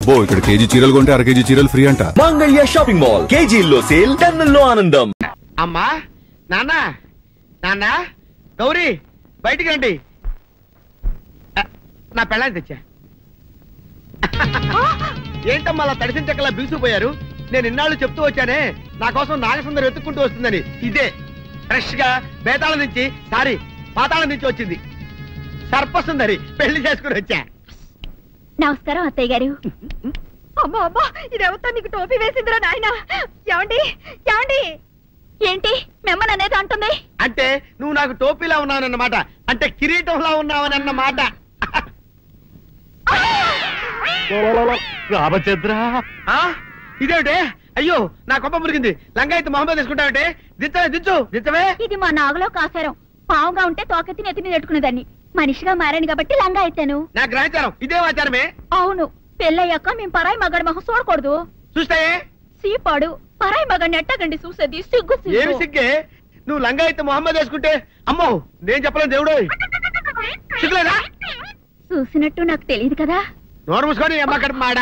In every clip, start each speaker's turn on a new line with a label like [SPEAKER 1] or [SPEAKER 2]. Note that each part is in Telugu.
[SPEAKER 1] అబ్బో ఇక్కడ కేజీ చీరలు కొంటే అర కేజీ చీరలు ఫ్రీ అంట.
[SPEAKER 2] మంగళ్య షాపింగ్ మాల్, కేజీల్లో సేల్, టన్నుల్లో ఆనందం.
[SPEAKER 3] అమ్మా, నాన్న, నాన్న, గౌరీ, బయటికి రండి. నా పెళ్ళాన్ని తెచ్చా. ఏంటమ్మా అలా తడిసిన చెక్కలా బిగుసిపోయారు? నేను ఇన్నాళ్ళు చెప్తూ వచ్చానే, నా కోసం నాగసుందరం వెతుక్కుంటూ వస్తుందని. ఇదే ఫ్రెష్ గా బేతాళం నుంచి, సారీ పాతాళం నుంచి వచ్చింది సర్పసుందరి. పెళ్లి చేసుకుని వచ్చా.
[SPEAKER 4] నమస్కారం అత్తయ్య గారు. అమ్మా అమ్మా, ఇదేవతో నీకు టోపీ వేసిందిరా నాయన. ఏమండి ఏమండి, ఏంటి మిమ్మల్ని అనేది అంటుంది?
[SPEAKER 3] అంటే నువ్వు నాకు టోపీలా ఉన్నావనన్నమాట, అంటే కిరీటంలా ఉన్నావనన్నమాట.
[SPEAKER 2] రామచంద్ర,
[SPEAKER 3] ఇదేమిటే? అయ్యో నా కొప్ప మురిగింది. లంగాయత్ మొహమ్మద్ తీసుకుంటావంటే? దించవే, దించు, దించవే.
[SPEAKER 4] ఇది మా నాగులో కాసారం. పావుగా ఉంటే తోకెత్తి నెత్తి మీద పెట్టుకునేదాన్ని. మనిషిగా మారాను కాబట్టి లంగా అయితాను.
[SPEAKER 3] నా గ్రహచారం ఇదే ఆచారమే.
[SPEAKER 4] అవును, పెళ్ళయ్యాక మేము పరాయి మగాడి మొహం చూడకూడదు.
[SPEAKER 3] చూస్తాయే
[SPEAKER 4] సీపాడు పరాయి మగాడిని ఎట్టగండి చూసేది. సిగ్గు
[SPEAKER 3] ఏమి సిగ్గే? నువ్వు లంగాయత్ మొహమ్మద్ వేసుకుంటే అమ్మో నేను చెప్పలేను దేవుడు. సిగ్గులేదా?
[SPEAKER 4] చూసినట్టు నాకు తెలియదు కదా.
[SPEAKER 3] నోరు మూసుకొని అమ్మ కడుపు మాడ.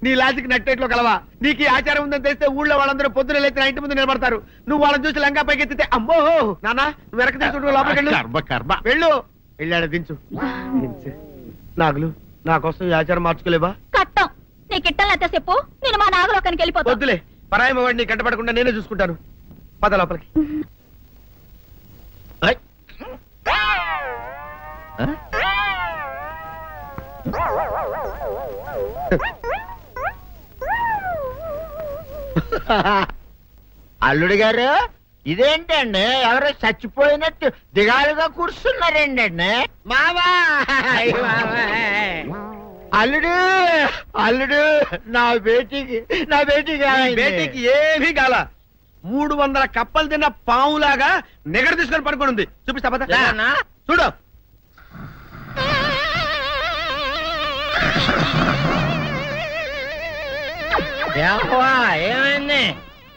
[SPEAKER 3] నీ లాజిక్ నట్టేట్లో కలవా? నీకు ఈ ఆచారం ఉందని తెలిస్తే ఊళ్ళో వాళ్ళందరూ పొద్దున లేచి నా ఇంటి ముందు నిలబడతారు. నువ్వు వాళ్ళని చూసి లంగా పైకి ఎత్తితే అమ్మో నాన్న నువ్వు వెనక తీసుకుంటూ లోపలికి వెళ్ళు. వెళ్ళాడు, దించు. నాగులు, నా కోసం ఈ ఆచారం మార్చుకోలేవా?
[SPEAKER 4] కట్టం నీకు ఇట్టలేతే చెప్పు, నేను మా నాగలోకానికి వెళ్ళిపోతా.
[SPEAKER 3] వద్దులే, పరాయి మగాడిని కంటపడకుండా నేనే చూసుకుంటాను. పద లోపలికి.
[SPEAKER 5] అల్లుడు గారు, ఇదేంటండి ఎవరో చచ్చిపోయినట్టు దిగాలుగా కూర్చున్నారేంటండి?
[SPEAKER 3] మావా,
[SPEAKER 5] అల్లుడు అల్లుడు, నా బేటీకి
[SPEAKER 3] బేటీకి ఏమీ కాల. 300 కప్పలు తిన్న పావులాగా నెగడు తీసుకొని పడుకొని ఉంది. చూపిస్తా పద. చూడు.
[SPEAKER 5] ఏమైంది?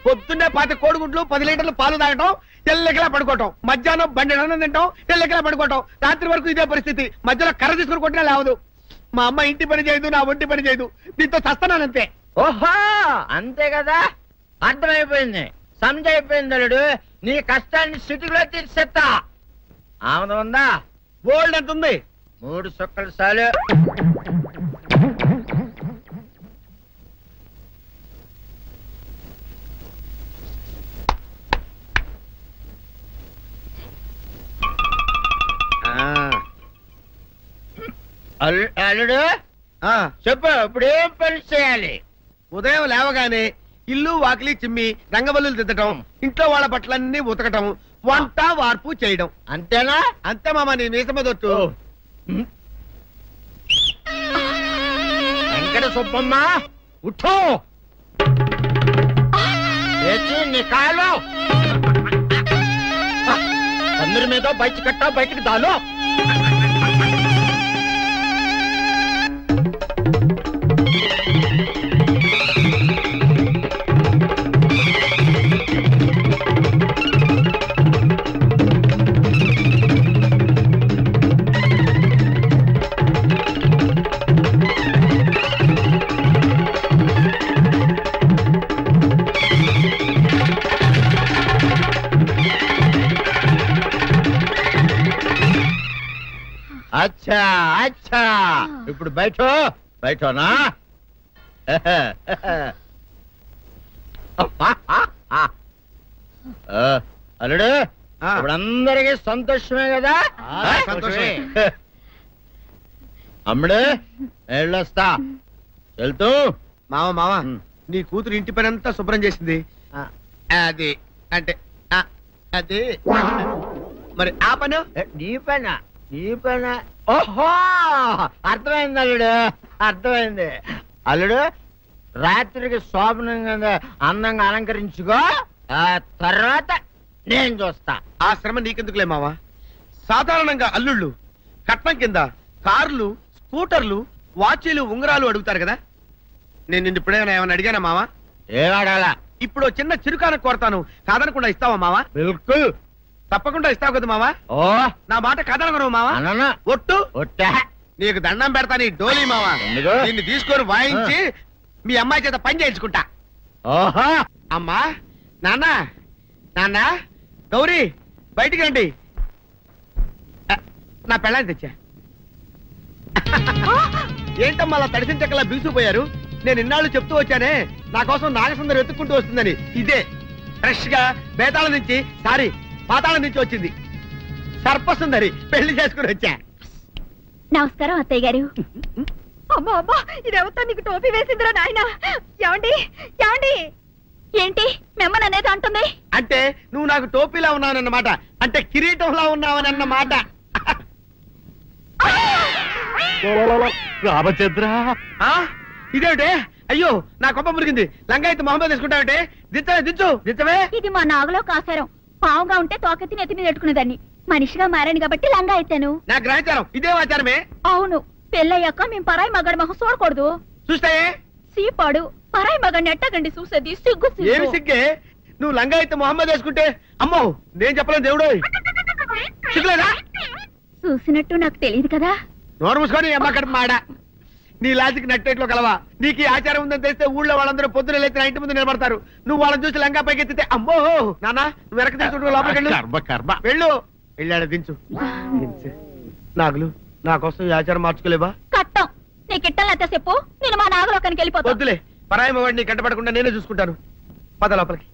[SPEAKER 3] పొద్దున్నే 10 కోడిగుడ్లు 10 లీటర్లు పాలు తాగటం, తెల్లకిలా పడుకోవటం. మధ్యాహ్నం బండి అన్నం తింటాం, తెల్లకిలా పడుకోవటం. రాత్రి వరకు ఇదే పరిస్థితి. మధ్యలో కర్ర తీసుకుని కొట్టినా లేవదు. మా అమ్మ ఇంటి పని చేయదు, నా ఒంటి పని చేయదు. దీంతో చస్తున్నానంతే.
[SPEAKER 5] ఓహో, అంతే కదా, అర్థమైపోయింది, సమజైపోయింది. అల్లుడు, నీ కష్టాన్ని సిటీలో తీర్చేస్తా. ఆమె ఉందా?
[SPEAKER 3] గోల్డ్ ఎంత ఉంది?
[SPEAKER 5] 3 సుక్కలు చాలు. అల్లుడు చెప్పు, ఇప్పుడు ఏం పని చేయాలి?
[SPEAKER 3] ఉదయం లేవగానే ఇల్లు వాకిలి చిమ్మి రంగవల్లులు దిద్దటం, ఇంట్లో వాళ్ళ బట్టలన్నీ ఉతకటం, వంట వార్పు చేయడం.
[SPEAKER 5] అంతేనా?
[SPEAKER 3] అంతే మామ, నీ మీసమదొట్టు.
[SPEAKER 5] వెంకట సుబ్బమ్మ, ఉఠో, నీ కాలు అందరి మీద బయట కట్టా, బయటికి దాలో. అచ్చా అచ్చా, ఇప్పుడు బయటనా? అల్లుడు, ఇప్పుడు అందరికీ సంతోషమే కదా?
[SPEAKER 3] సంతోషమే.
[SPEAKER 5] అమ్ముడు, వెళ్ళొస్తా. వెళ్తూ
[SPEAKER 3] మామ, నీ కూతురు ఇంటి పని అంతా శుభ్రం చేసింది. అది అంటే అది మరి ఆ పను
[SPEAKER 5] నీ పైన. ఓహో, అర్థమైంది అల్లుడు, అర్థమైంది. అల్లుడు, రాత్రికి శోభనంగా అందంగా అలంకరించుకో, ఆ తర్వాత నేను చూస్తా.
[SPEAKER 3] ఆ శ్రమ నీకెందుకులే మావా. సాధారణంగా అల్లుళ్ళు కట్నం కింద కార్లు, స్కూటర్లు, వాచీలు, ఉంగరాలు అడుగుతారు కదా. నేను నిన్ను ఇప్పుడేమైనా ఏమైనా అడిగానా మావా?
[SPEAKER 5] ఏం అడగాల?
[SPEAKER 3] ఇప్పుడు చిన్న చిరుకాన కోరతాను, కాదనకుండా ఇస్తావా మావా?
[SPEAKER 5] బిల్కుల్
[SPEAKER 3] తప్పకుండా ఇస్తావు కదా మావా.
[SPEAKER 5] ఓ
[SPEAKER 3] నా మాట కాదనగను మావా.
[SPEAKER 5] అన్న
[SPEAKER 3] ఒట్టు
[SPEAKER 5] ఒట్టా
[SPEAKER 3] నీకు దండం పెడతాను ఈ డోలీ మావా.
[SPEAKER 5] ఎందుకు?
[SPEAKER 3] నిన్ను తీసుకొని వాయించి మీ అమ్మాయి చేత పని చేయించుకుంటా.
[SPEAKER 5] ఓహో
[SPEAKER 3] అమ్మా, నాన్న, నాన్న, గౌరీ బయటికి రండి. నా పెళ్ళాన్ని తెచ్చా. ఏంటమ్మా అలా తడిసిన చెక్కలా బిగుసిపోయారు? నేను ఇన్నాళ్ళు చెప్తూ వచ్చానే నా కోసం నాగసుందరం వెతుక్కుంటూ వస్తుందని. ఇదే ఫ్రెష్ గా బేతాళం నుంచి పాతాళం నుంచి వచ్చింది సర్పసుందరి. పెళ్లి చేసుకుని వచ్చా.
[SPEAKER 4] నమస్కారం అత్తయ్య గారు. అమ్మా అమ్మా, ఇదేవతా నీకు టోపీ వేసిందిరా నాయన. ఏమండి ఏమండి? ఏంటి మిమ్మల్ని అనేది అంటుంది?
[SPEAKER 3] అంటే నువ్వు నాకు టోపీలా ఉన్నావనన్నమాట, అంటే కిరీటంలా ఉన్నావనన్నమాట.
[SPEAKER 5] రామచంద్ర
[SPEAKER 3] ఇదేమిటే? అయ్యో నా కొప్ప మురిగింది. లంగా అయితే మొహమ్మద్ తీసుకుంటావంటే? దించవే.
[SPEAKER 4] ఇది మా నాగులో కాసారం. పావుగా ఉంటే తోకెత్తి నెత్తి మీద పెట్టుకునేదాన్ని. మనిషిగా మారాను కాబట్టి లంగా అయితాను.
[SPEAKER 3] నా గ్రహచారం ఇదే ఆచారమే.
[SPEAKER 4] అవును, పెళ్ళయ్యాక మేము పరాయి మగాడి మొహం చూడకూడదు.
[SPEAKER 3] చూస్తాయే
[SPEAKER 4] సీపాడు పరాయి మగాడిని ఎట్టగండి చూసేది. సిగ్గు
[SPEAKER 3] ఏమి సిగ్గే? నువ్వు లంగా అయితే మొహమ్మద్ వేసుకుంటే అమ్మో నేను చెప్పలేను దేవుడు. సిగ్గులేదా?
[SPEAKER 4] చూసినట్టు నాకు తెలియదు కదా.
[SPEAKER 3] నోరు మూసుకొని అమ్మ కడుపు మాడ. నీ లాజిక్ నట్టేట్లో కలవా? నీకు ఈ ఆచారం ఉందని తెలిస్తే ఊళ్ళో వాళ్ళందరూ పొద్దున లేచి నా ఇంటి ముందు నిలబడతారు. నువ్వు వాళ్ళని చూసి లంగా పైకి ఎత్తితే అమ్మో నాన్న నువ్వు వెనక తీసుకుంటూ లోపలికి వెళ్ళు. వెళ్ళాడు దించు. నాగులు నా కోసం ఈ ఆచారం మార్చుకోలేవా?
[SPEAKER 4] కట్టం నీకు ఇట్టలేతే చెప్పు, నేను మా నాగలోకానికి వెళ్ళిపోతా.
[SPEAKER 3] వద్దులే, పరాయి వాడిని కంటపడకుండా నేనే చూసుకుంటాను. పద లోపలికి.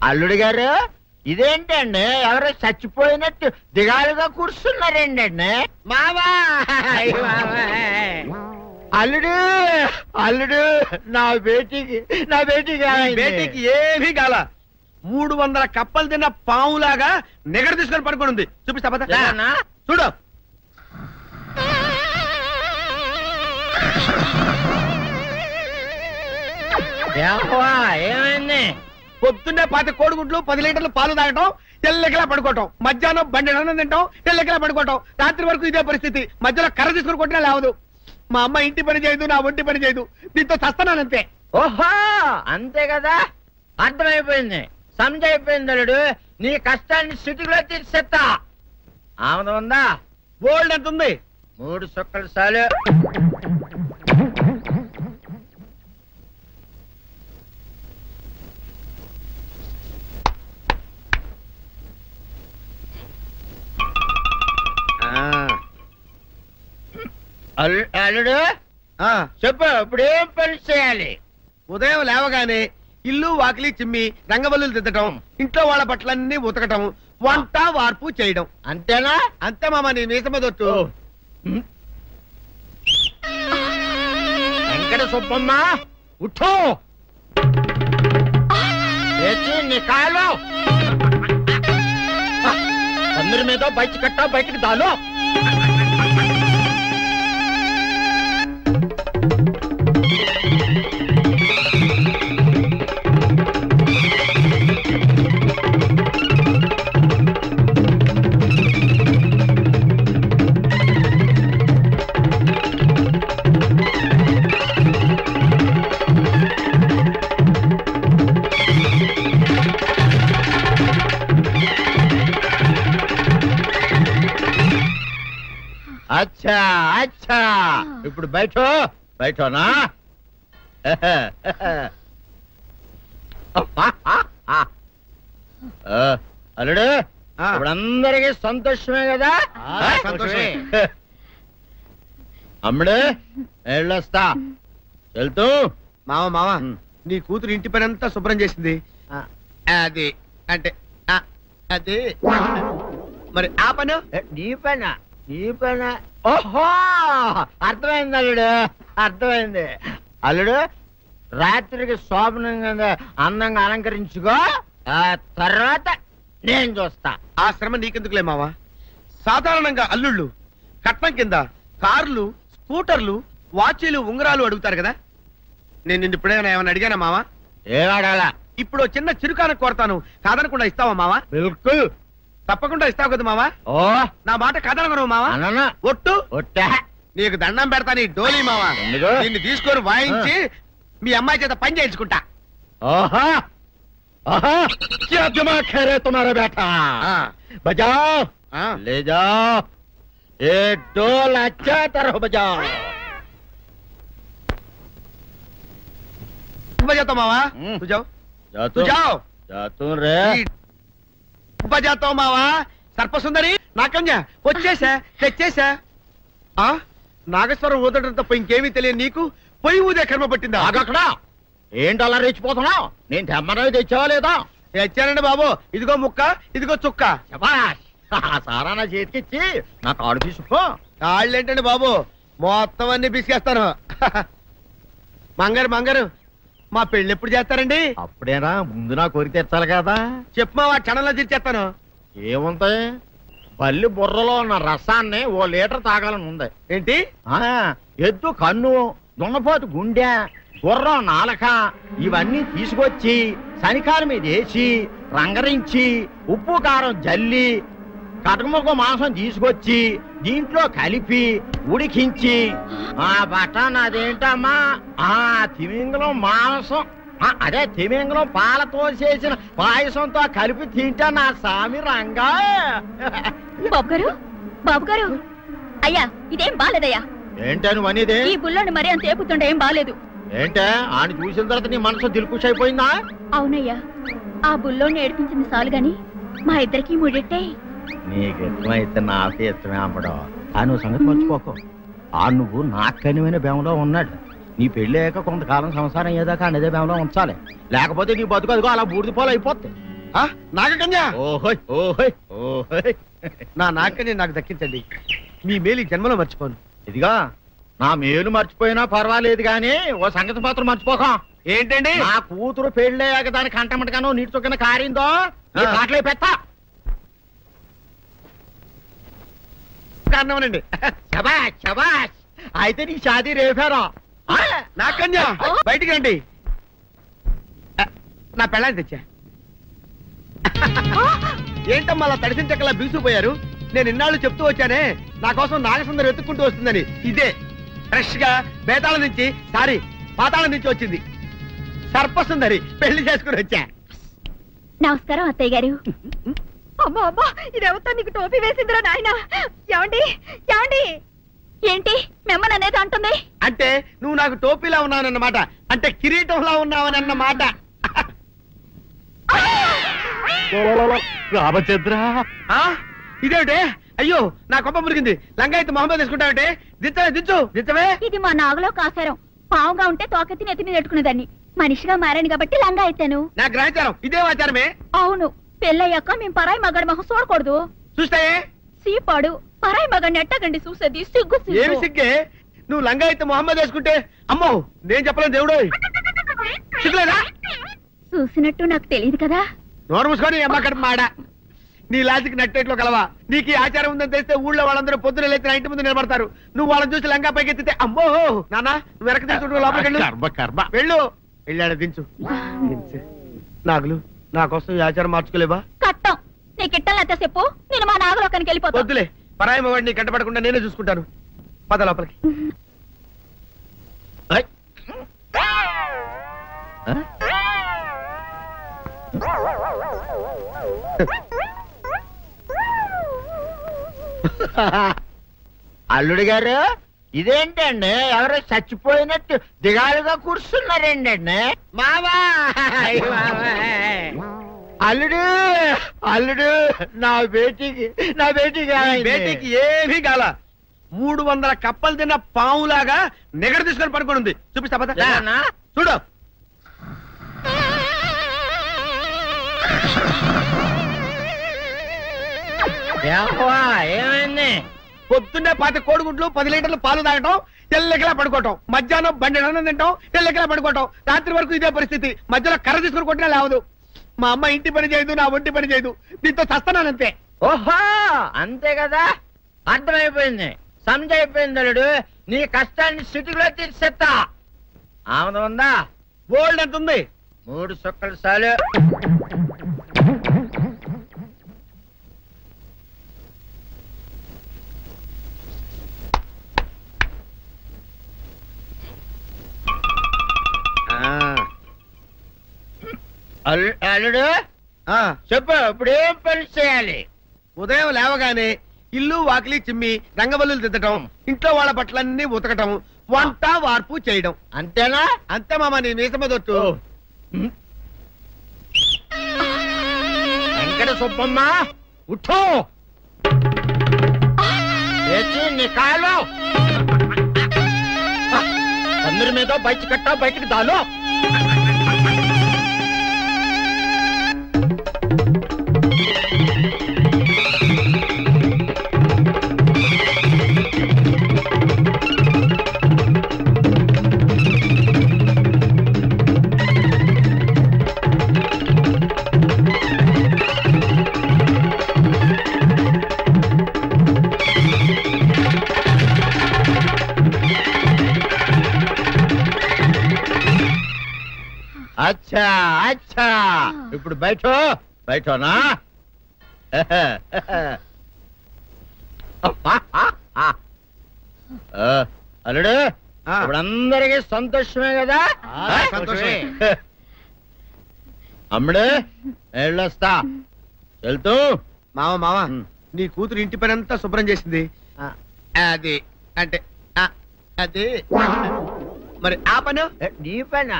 [SPEAKER 5] అల్లుడు గారు ఇదేంటండి ఎవరో చచ్చిపోయినట్టు దిగాలుగా కూర్చున్నారేంటండి?
[SPEAKER 3] మావా
[SPEAKER 5] అల్లుడు అల్లుడు నా బేటీకి
[SPEAKER 3] బేటీకి ఏమీ కాల. 300 కప్పలు తిన్న పావులాగా నిగడ తీసుకొని పడుకొని ఉంది. చూపిస్తా పద. చూడు
[SPEAKER 5] ఏమైంది?
[SPEAKER 3] పొద్దున్నే 10 కోడిగుడ్లు 10 లీటర్లు పాలు తాగటం, తెల్లకిలా పడుకోవటం. మధ్యాహ్నం బండి అన్నం తింటాం, తెల్లకిలా పడుకోవటం. రాత్రి వరకు ఇదే పరిస్థితి. మధ్యలో కర్ర తీసుకుని కొట్టినా లేవదు. మా అమ్మ ఇంటి పని చేయదు, నా ఒంటి పని చేయదు. దీంతో చస్తానంతే.
[SPEAKER 5] ఓహో అంతే కదా, అర్థమైపోయింది, సమజైపోయింది. అల్లుడు నీ కష్టాన్ని సిటీలో తీర్చేస్తా. ఆమె ఉందా?
[SPEAKER 3] గోల్డ్ ఎంత ఉంది?
[SPEAKER 5] 3 సుక్కలు చాలు. అల్లుడు చెప్పు, ఇప్పుడు ఏం పని చేయాలి?
[SPEAKER 3] ఉదయం లేవగానే ఇల్లు వాకిలి చిమ్మి రంగవల్లులు దిద్దటం, ఇంట్లో వాళ్ళ బట్టలన్నీ ఉతకటం, వంట వార్పు చేయడం.
[SPEAKER 5] అంతేనా?
[SPEAKER 3] అంతే మామ, నీ మీసమదొట్టు.
[SPEAKER 5] వెంకట సుబ్బమ్మ ఉఠో, లేచి నీ కాలు అందరి మీద బయట కట్టా, బయటికి దాలో. అచ్చా అచ్చా, ఇప్పుడు బయటనా? అల్లుడు ఇప్పుడు అందరికి సంతోషమే కదా?
[SPEAKER 3] సంతోషమే.
[SPEAKER 5] అమ్ముడు వెళ్ళొస్తా, వెళ్తూ.
[SPEAKER 3] మామ నీ కూతురు ఇంటి పని అంతా శుభ్రం చేసింది. అది అంటే అది మరి ఆ పను
[SPEAKER 5] నీ పైన ఓహో అర్థమైంది అల్లుడు, అర్థమైంది. అల్లుడు రాత్రికి శోభనంగా అందంగా అలంకరించుకో, ఆ తర్వాత నేను చూస్తా.
[SPEAKER 3] ఆ శ్రమ నీకెందుకులే మావా. సాధారణంగా అల్లుళ్ళు కట్నం కింద కార్లు, స్కూటర్లు, వాచీలు, ఉంగరాలు అడుగుతారు కదా. నేను నిన్ను ఇప్పుడేమైనా ఏమైనా అడిగానా మావా?
[SPEAKER 5] ఏడాడాలా?
[SPEAKER 3] ఇప్పుడు చిన్న చిరుకాను కోరతాను, కాదనకుండా ఇస్తావా మావా?
[SPEAKER 5] బిల్కుల్
[SPEAKER 3] తప్పకుండా ఇస్తావు కదా మావా.
[SPEAKER 5] ఓ
[SPEAKER 3] నా మాట కాదనగను మావా.
[SPEAKER 5] అననా
[SPEAKER 3] ఒట్టు
[SPEAKER 5] ఒట్టా
[SPEAKER 3] నీకు దండం పెడతాను ఈ డోలీ మావా.
[SPEAKER 5] ఎందుకు?
[SPEAKER 3] దీన్ని తీసుకొని వాయించి మీ అమ్మాయి చేత పని చేయించుకుంటా.
[SPEAKER 5] ఆహా ఆహా क्या दिमाग है रे तुम्हारा बेटा बजाओ ले जाओ ये ढोल अच्छा तरह बजाओ
[SPEAKER 3] बजाता मावा तू जाओ तू जाओ
[SPEAKER 5] जातू रे
[SPEAKER 3] बजाता मावा సర్పసుందరి నాకన్యా వచ్చేసా తెచ్చేసా. నాగేశ్వరం ఊదటం తప్ప ఇంకేమీ తెలియదు నీకు. పొయ్యి ఊదే కర్మ పట్టిందా?
[SPEAKER 5] ఆగక్కడ ఏంటి అలా రెచ్చిపోతున్నావు? నేను తెమ్మనవి తెచ్చావా లేదా?
[SPEAKER 3] తెచ్చానండి బాబు. ఇదిగో ముక్క ఇదిగో చుక్క.
[SPEAKER 5] సారా నా చేతికిచ్చి నా కాడు తీసుకో.
[SPEAKER 3] కాళ్ళేంటండి బాబు, మొత్తం అన్ని పిసికేస్తాను. మంగారు మంగారు మా పెళ్ళి ఎప్పుడు చేస్తారండి?
[SPEAKER 5] అప్పుడేనా ముందు నా కోరిక తెచ్చాలి కదా.
[SPEAKER 3] చెప్పు మా క్షణంలో తీర్చేస్తాను.
[SPEAKER 5] ఏముంటాయి బల్లి బుర్రలో ఉన్న రసాన్ని ఓ లీటర్ తాగాలని ఉంది.
[SPEAKER 3] ఏంటి?
[SPEAKER 5] ఎద్దు కన్ను, దున్నపోతు గుండె, గుర్రం నాలక ఇవన్నీ తీసుకొచ్చి శనికాల మీద వేసి రంగరించి ఉప్పు కారం జల్లి కటకముక్క మాంసం తీసుకొచ్చి దీంట్లో కలిపి ఉడికించి బటన్ అదేంటమ్మా తిమింగలం మాంసం అదే తిమింగలం పాలతో చేసిన పాయసంతో కలిపి తింటా నా సామి రంగా.
[SPEAKER 4] బాబు గారు అయ్యా ఇదేం బాలేదయ్యా.
[SPEAKER 5] ఏంటే నువ్వు అనేది?
[SPEAKER 4] ఈ బుల్లోని మరీ అంత ఏపుతుండే ఏం బాలేదు.
[SPEAKER 5] ఏంటే ఆయన చూసిన తర్వాత నీ మనసు దిల్కుష్ అయిపోయిందా?
[SPEAKER 4] అవునయ్యా, ఆ బుల్లోని ఏడిపించింది చాలు గాని మా ఇద్దరికి ముడిట్టే.
[SPEAKER 5] నీకు ఇష్టమైతే నాకే ఇష్టమే అమ్మడం. ఆ నువ్వు సంగతి మర్చిపోకు. ఆ నువ్వు నాకు కనివైన బేమలో ఉన్నాడు. నీ పెళ్లి అయ్యాక కొంతకాలం సంసారం అయ్యేదాకా అనేదే బేమలో ఉంచాలి. లేకపోతే నీ బతుకు అదిగో అలా బూడిదిపోలు అయిపోతాయి.
[SPEAKER 3] నాగకన్యా
[SPEAKER 5] ఓహోయ్ ఓహోయ్ ఓహోయ్
[SPEAKER 3] నా నాగకన్య నాకు దక్కించండి. మీ మేలు జన్మలో మర్చిపోను.
[SPEAKER 5] ఇదిగా నా మేలు మర్చిపోయినా పర్వాలేదు గాని ఓ సంగతి మాత్రం మర్చిపోక.
[SPEAKER 3] ఏంటండి?
[SPEAKER 5] నా కూతురు పెళ్ళయ్యాక దానికి కంటమటగానో నీటి చొక్కన కారిందో కాట్లే పెట్ట
[SPEAKER 3] కారణమనండి.
[SPEAKER 5] శబాష్ శబాష్. అయితే నీ షాదీ రేపారా?
[SPEAKER 3] నాకన్యా బయటికి రండి. నా పెళ్ళాన్ని తెచ్చా. ఏంటమ్మా అలా తడిసిన చెక్కలా బిగుసిపోయారు? నేను ఇన్నాళ్ళు చెప్తూ వచ్చానే నా కోసం నాగసుందరి వెతుక్కుంటూ వస్తుందని. ఇదే ఫ్రెష్ గా బేతాళం నుంచి పాతాళం నుంచి వచ్చింది సర్పసుందరి. పెళ్లి చేసుకుని వచ్చా.
[SPEAKER 4] నమస్కారం అత్తయ్య గారు. అమ్మా అమ్మా ఇదేవతా నీకు టోపీ వేసిందిరా నాయన. ఏమండి ఏమండి ఏంటి మిమ్మల్ని అనేది అంటుంది?
[SPEAKER 3] అంటే నువ్వు నాకు టోపీలా ఉన్నావన్నమాట. అంటే కిరీటంలా ఉన్నావనన్నమాట.
[SPEAKER 5] రామచంద్ర
[SPEAKER 3] ఇదేమిటే? అయ్యో నా కొప్ప మురిగింది. లంగా అయితే మొహమ్మద్ తీసుకుంటావంటే దించవే.
[SPEAKER 4] ఇది మా నాగులో కాసారం. పావుగా ఉంటే తోకెత్తి నెత్తి మీద పెట్టుకునేదాన్ని. మనిషిగా మారాను కాబట్టి లంగా అయితాను.
[SPEAKER 3] నా గ్రహచారం ఇదే ఆచారమే.
[SPEAKER 4] అవును, పెళ్ళయ్యాక మేము పరాయి మగాడి మొహం చూడకూడదు.
[SPEAKER 3] చూస్తాయే
[SPEAKER 4] సీపాడు పరాయి మగాడిని ఎట్టగండి చూసేది. సిగ్గు
[SPEAKER 3] ఏమి సిగ్గే? నువ్వు లంగా అయితే మొహమ్మద్ వేసుకుంటే అమ్మో నేను చెప్పలేను దేవుడు. సిగ్గులేదా?
[SPEAKER 4] చూసినట్టు నాకు తెలియదు కదా.
[SPEAKER 3] నోరు మూసుకొని అమ్మకడ మాడ. నీ లాజిక్ నట్టేట్లో కలవా? నీకు ఈ ఆచారం ఉందని తెలిస్తే ఊళ్ళో వాళ్ళందరూ పొద్దున లేచి నా ఇంటి ముందు నిలబడతారు. నువ్వు వాళ్ళని చూసి లంగా పైకి ఎత్తితే అమ్మో నాన్న నువ్వు వెనక తీసుకుంటూ లోపలికి వెళ్ళు. వెళ్ళాడు దించు. నాగులు నా కోసం ఈ ఆచారం మార్చుకోలేవా?
[SPEAKER 4] కట్టం నీకు ఇట్టలేతే చెప్పు, నేను మా నాగలోకానికి వెళ్ళిపోతా.
[SPEAKER 3] వద్దులే, పరాయి మగవాడిని కంటపడకుండా నేనే చూసుకుంటాను. పద లోపలికి.
[SPEAKER 5] అల్లుడు గారు ఇదేంటండి ఎవరో చచ్చిపోయినట్టు దిగాలుగా కూర్చున్నారేంటండి?
[SPEAKER 3] మావా
[SPEAKER 5] అల్లుడు అల్లుడు నా బేటీకి
[SPEAKER 3] ఏమీ కాల. 300 కప్పలు తిన్న పావులాగా నెగడ తీసుకొని పడుకొని ఉంది. చూపిస్తా పద. చూడు
[SPEAKER 5] ఏమైంది?
[SPEAKER 3] పొద్దున్నే 10 కోడిగుడ్లు 10 లీటర్లు పాలు తాగటం, తెల్లకిలా పడుకోవటం. మధ్యాహ్నం బండి తింటాం, తెల్లకిలా పడుకోవటం. రాత్రి వరకు ఇదే పరిస్థితి. మధ్యలో కర్ర తీసుకుని కొట్టినా లేవదు. మా అమ్మ ఇంటి పని చేయదు, నా ఒంటి పని చేయదు. దీంతో చస్తున్నానంతే.
[SPEAKER 5] ఓహో అంతే కదా, అర్థమైపోయింది, సమజైపోయింది. అల్లుడు నీ కష్టాన్ని సిటీలో తీర్చేస్తా. ఆమె ఉందా?
[SPEAKER 3] గోల్డ్ ఎంత ఉంది?
[SPEAKER 5] 3 సుక్కలు చాలు. అల్లుడు
[SPEAKER 3] ఆ,
[SPEAKER 5] చెప్పు ఇప్పుడు ఏం పని చేయాలి?
[SPEAKER 3] ఉదయం లేవగానే ఇల్లు వాకిలి చిమ్మి రంగవల్లులు దిద్దటం, ఇంట్లో వాళ్ళ బట్టలన్నీ ఉతకటం, వంట వార్పు చేయడం.
[SPEAKER 5] అంతేనా?
[SPEAKER 3] అంతే మామ, నీ మీసమదొట్టు.
[SPEAKER 5] వెంకట సుబ్బమ్మ ఉఠో లేచి నీ కాలు అందరి మీద బయట కట్టా బయటికి దాలో. అచ్చా అచ్చా ఇప్పుడు బయటనా అల్లుడు ఇప్పుడు అందరికి సంతోషమే కదా?
[SPEAKER 3] సంతోషమే.
[SPEAKER 5] అమ్ముడు వెళ్ళొస్తా వెళ్తూ.
[SPEAKER 3] మామ నీ కూతురు ఇంటి పని అంతా శుభ్రం చేసింది. అది అంటే అది మరి ఆ పను
[SPEAKER 5] నీ పైన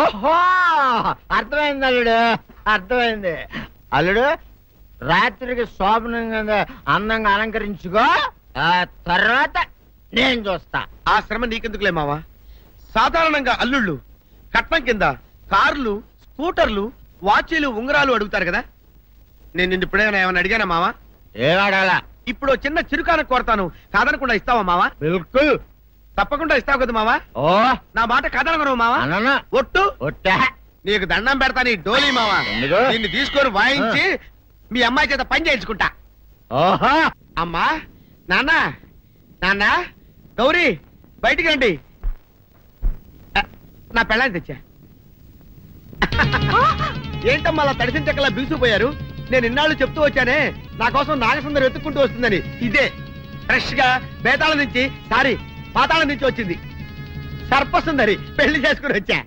[SPEAKER 5] ఓహో అర్థమైంది అల్లుడు, అర్థమైంది. అల్లుడు రాత్రికి శోభనంగా అందంగా అలంకరించుకో, ఆ తర్వాత నేను చూస్తా.
[SPEAKER 3] ఆ శ్రమ నీకెందుకులే మావా. సాధారణంగా అల్లుళ్ళు కట్నం కింద కార్లు, స్కూటర్లు, వాచీలు, ఉంగరాలు అడుగుతారు కదా. నేను నిన్ను ఇప్పుడేమైనా ఏమైనా అడిగానా మావా?
[SPEAKER 5] ఏవాడాలా?
[SPEAKER 3] ఇప్పుడు చిన్న చిరుకాన కోరతాను, కాదనకుండా ఇస్తావా మావా?
[SPEAKER 5] బిల్కుల్
[SPEAKER 3] తప్పకుండా ఇస్తావు కదా మావా?
[SPEAKER 5] ఓ
[SPEAKER 3] నా మాట కదనగను మావా.
[SPEAKER 5] అన్న
[SPEAKER 3] ఒట్టు
[SPEAKER 5] ఒట్టా
[SPEAKER 3] నీకు దండం పెడతా నీ డోలీ మావా.
[SPEAKER 5] ఎందుకు?
[SPEAKER 3] దీన్ని తీసుకొని వాయించి మీ అమ్మాయి చేత పని చేయించుకుంటా.
[SPEAKER 5] ఓహో
[SPEAKER 3] అమ్మా, నాన్న గౌరీ బయటికి రండి. నా పెళ్ళాన్ని తెచ్చా. ఏంటమ్మా అలా తడిసిన చెక్కలా బిగుసిపోయారు? నేను ఇన్నాళ్ళు చెప్తూ వచ్చానే నా కోసం నాగసుందరం వెతుక్కుంటూ వస్తుందని. ఇదే ఫ్రెష్ గా పాతాళం నుంచి వచ్చింది. సర్పసుందరి పెళ్లి చేసుకుని వచ్చా.